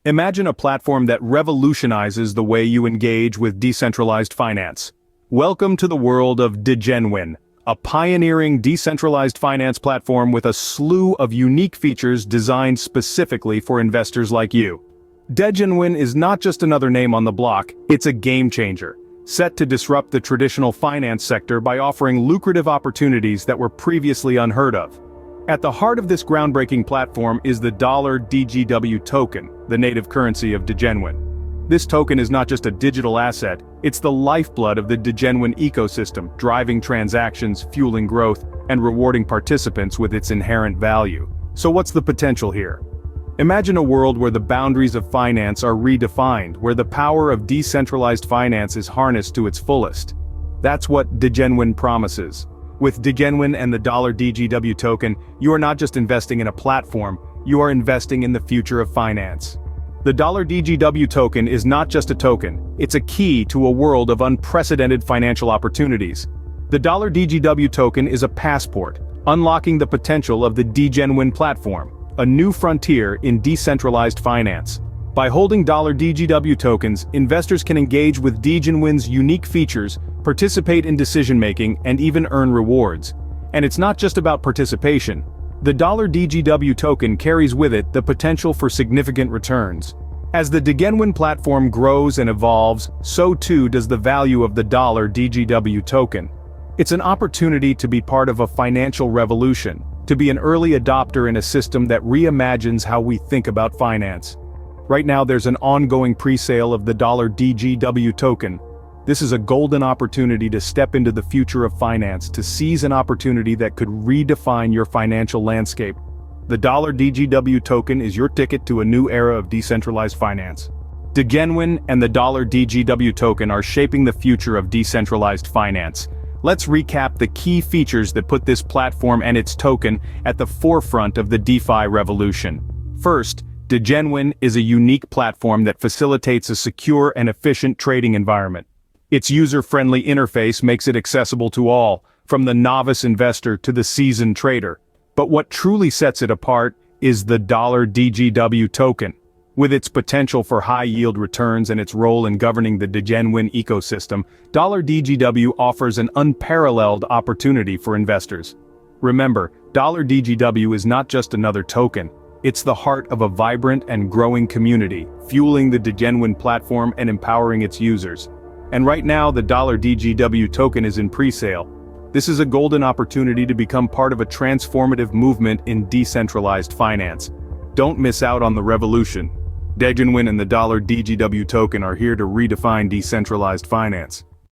Imagine a platform that revolutionizes the way you engage with decentralized finance. Welcome to the world of DEGENWIN, a pioneering decentralized finance platform with a slew of unique features designed specifically for investors like you. DEGENWIN is not just another name on the block, it's a game changer, set to disrupt the traditional finance sector by offering lucrative opportunities that were previously unheard of. At the heart of this groundbreaking platform is the DGW Token, the native currency of DEGENWIN. This token is not just a digital asset, it's the lifeblood of the DEGENWIN ecosystem, driving transactions, fueling growth, and rewarding participants with its inherent value. So what's the potential here? Imagine a world where the boundaries of finance are redefined, where the power of decentralized finance is harnessed to its fullest. That's what DEGENWIN promises. With DEGENWIN and the DGW token, you are not just investing in a platform, you are investing in the future of finance. The DGW token is not just a token, it's a key to a world of unprecedented financial opportunities. The DGW token is a passport, unlocking the potential of the DEGENWIN platform, a new frontier in decentralized finance. By holding DGW tokens, investors can engage with DEGENWIN's unique features, participate in decision-making, and even earn rewards. And it's not just about participation. The DGW token carries with it the potential for significant returns. As the DEGENWIN platform grows and evolves, so too does the value of the DGW token. It's an opportunity to be part of a financial revolution, to be an early adopter in a system that reimagines how we think about finance. Right now there's an ongoing pre-sale of the DGW token. This is a golden opportunity to step into the future of finance, to seize an opportunity that could redefine your financial landscape. The DGW token is your ticket to a new era of decentralized finance. DEGENWIN and the DGW token are shaping the future of decentralized finance. Let's recap the key features that put this platform and its token at the forefront of the DeFi revolution. First, DEGENWIN is a unique platform that facilitates a secure and efficient trading environment. Its user-friendly interface makes it accessible to all, from the novice investor to the seasoned trader. But what truly sets it apart is the DGW token. With its potential for high-yield returns and its role in governing the DEGENWIN ecosystem, DGW offers an unparalleled opportunity for investors. Remember, DGW is not just another token. It's the heart of a vibrant and growing community, fueling the DEGENWIN platform and empowering its users. And right now the DGW token is in pre-sale. This is a golden opportunity to become part of a transformative movement in decentralized finance. Don't miss out on the revolution. DEGENWIN and the DGW token are here to redefine decentralized finance.